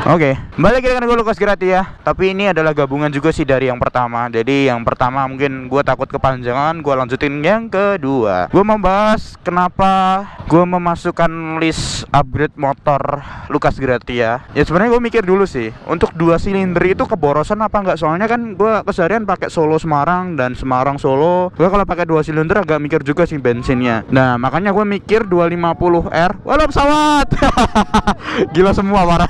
Oke, balik lagi dengan gue Lukas Gratia. Tapi ini adalah gabungan juga sih dari yang pertama. Jadi yang pertama mungkin gue takut kepanjangan, gue lanjutin yang kedua. Gue membahas kenapa gue memasukkan list upgrade motor Lukas Gratia. Ya sebenarnya gue mikir dulu sih, untuk 2 silinder itu keborosan apa enggak? Soalnya kan gue keseharian pakai Solo Semarang dan Semarang Solo. Gue kalau pakai 2 silinder agak mikir juga sih bensinnya. Nah makanya gue mikir 250R. Walau pesawat. Gila semua parah.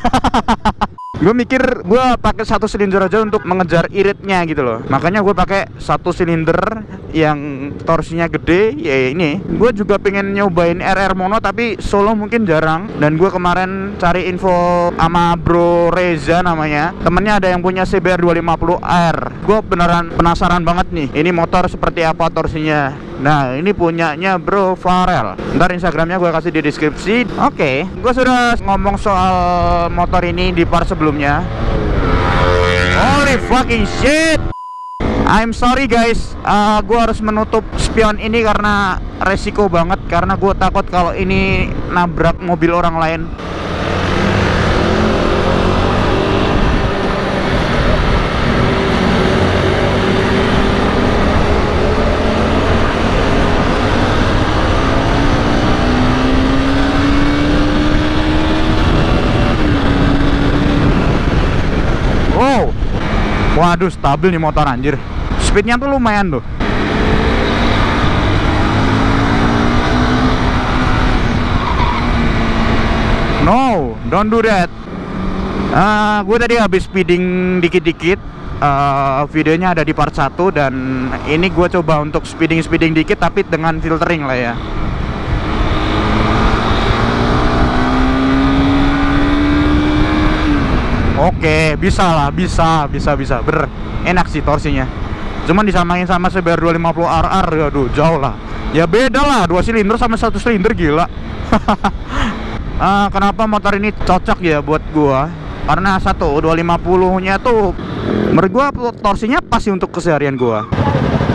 Gue mikir gue pakai 1 silinder aja untuk mengejar iritnya gitu loh. Makanya gue pakai 1 silinder yang torsinya gede. Ya ini gue juga pengen nyobain RR mono tapi Solo mungkin jarang. Dan gue kemarin cari info sama Bro Reza namanya, temennya ada yang punya CBR 250R. Gue beneran penasaran banget nih, ini motor seperti apa torsinya. Nah ini punyanya Bro Farel. Ntar Instagramnya gue kasih di deskripsi. Oke, gue sudah ngomong soal motor ini di part sebelumnya. Holy fucking shit, I'm sorry guys, gue harus menutup spion ini karena resiko banget. Karena gue takut kalau ini nabrak mobil orang lain. Wow, waduh stabil nih motor anjir. Speednya tuh lumayan tuh. No, don't do that. Gue tadi habis speeding dikit-dikit. Videonya ada di part 1. Dan ini gue coba untuk speeding dikit tapi dengan filtering lah ya. Oke, bisa lah, bisa. Bener, enak sih torsinya. Cuman disamain sama CBR 250 RR, aduh jauh lah. Ya beda lah, 2 silinder sama 1 silinder, gila. Kenapa motor ini cocok ya buat gua? Karena 250 nya tuh menurut gua torsinya pas sih untuk keseharian gua.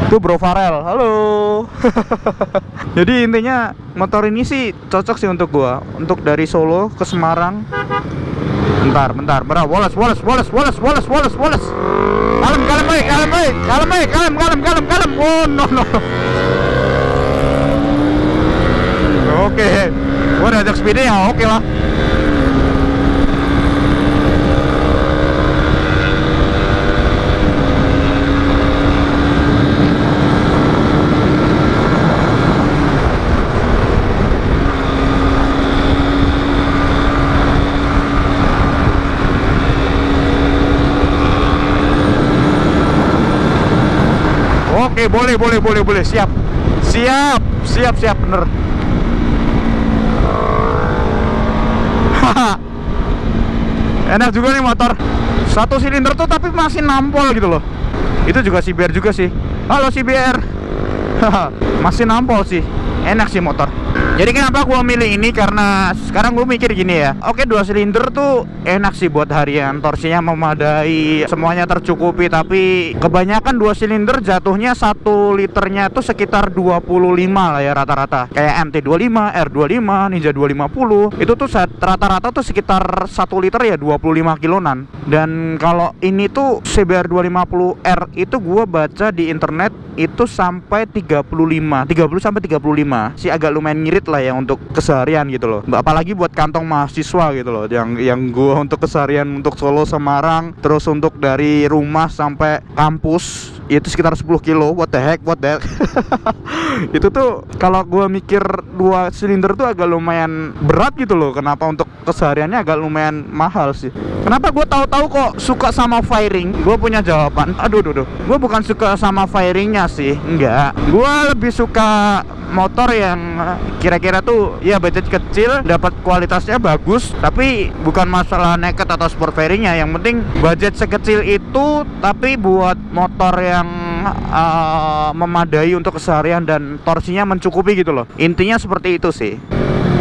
Tuh Bro Farel, halo. Jadi intinya motor ini sih cocok sih untuk gua. Untuk dari Solo ke Semarang. Bentar, bro, Wallace. Kalem. Oh, no. Oke, gua udah ajak speednya ya, oke lah. Oke, boleh. Siap, bener. Enak juga nih motor. 1 silinder tuh tapi masih nampol gitu loh. Itu juga CBR juga sih. Halo CBR. Masih nampol sih. Enak sih motor. Jadi kenapa gua milih ini? Karena sekarang gue mikir gini ya. Oke, 2 silinder tuh enak sih buat harian. Torsinya memadai, semuanya tercukupi. Tapi kebanyakan 2 silinder jatuhnya 1 liternya tuh sekitar 25 lah ya rata-rata. Kayak MT25, R25, Ninja 250. Itu tuh rata-rata tuh sekitar 1 liter ya 25 kilonan. Dan kalau ini tuh CBR 250R itu gua baca di internet itu sampai 30 sampai 35. Sih agak lumayan ngirit lah ya untuk keseharian gitu loh. Apalagi buat kantong mahasiswa gitu loh. Yang gua untuk keseharian untuk Solo Semarang, terus untuk dari rumah sampai kampus itu sekitar 10 kilo. What the heck. Itu tuh kalau gua mikir 2 silinder tuh agak lumayan berat gitu loh. Kenapa untuk kesehariannya agak lumayan mahal sih. Kenapa gue tahu-tahu kok suka sama firing? Gue punya jawaban. Aduh. Gue bukan suka sama firingnya sih, enggak. Gue lebih suka motor yang kira-kira tuh ya budget kecil, dapat kualitasnya bagus, tapi bukan masalah naked atau sport fairingnya. Yang penting budget sekecil itu, tapi buat motor yang memadai untuk keseharian dan torsinya mencukupi gitu loh. Intinya seperti itu sih.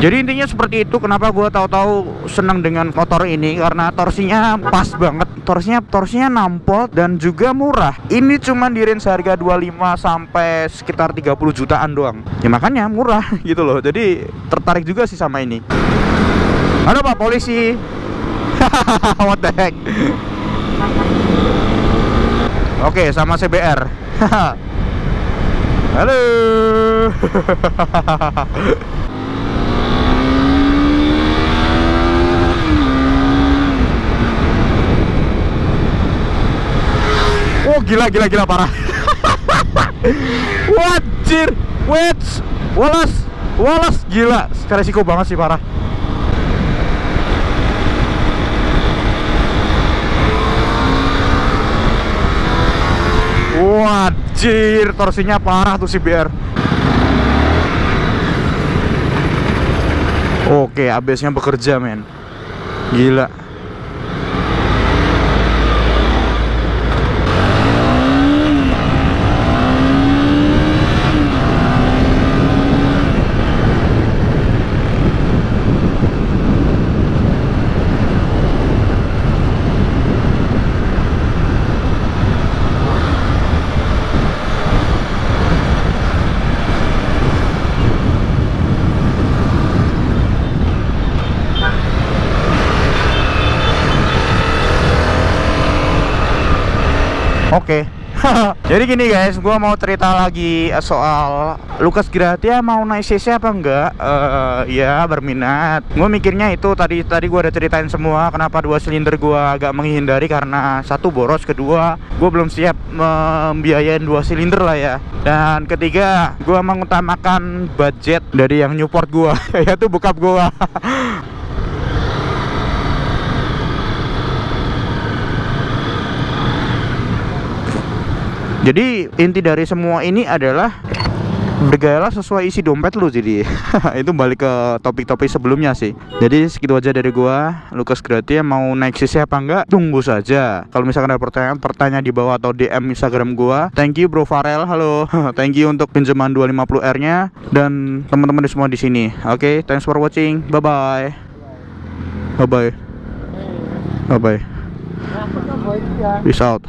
Jadi intinya seperti itu. Kenapa gue tahu-tahu senang dengan motor ini? Karena torsinya pas banget. Torsinya nampol dan juga murah. Ini cuma di range harga 25 sampai sekitar 30 jutaan doang. Ya makanya murah gitu loh. Jadi tertarik juga sih sama ini. Halo Pak Polisi. What the heck. Oke, sama CBR. Halo. Oh, gila parah. Wajir. Wait. Wallace gila. Resiko banget sih, parah. Wajir, torsinya parah tuh CBR. Oke, ABS-nya bekerja, men. Gila. Oke. Jadi gini guys, gua mau cerita lagi soal Lucas Gratia mau naik CC apa enggak. Ya berminat. Gue mikirnya itu tadi gua udah ceritain semua kenapa 2 silinder gua agak menghindari, karena satu boros, kedua gua belum siap membiayain 2 silinder lah ya, dan ketiga gua mengutamakan budget dari yang Newport gua yaitu bokap gua. Jadi inti dari semua ini adalah bergayalah sesuai isi dompet lu. Jadi itu balik ke topik-topik sebelumnya sih. Jadi segitu aja dari gua. Lucas Gratia mau naik CC apa enggak? Tunggu saja. Kalau misalkan ada pertanyaan di bawah atau DM Instagram gua. Thank you Bro Farel, halo. Thank you untuk pinjaman 250R-nya dan teman-teman semua di sini. Oke, thanks for watching. Bye bye. Bye bye. Bye bye. Peace out.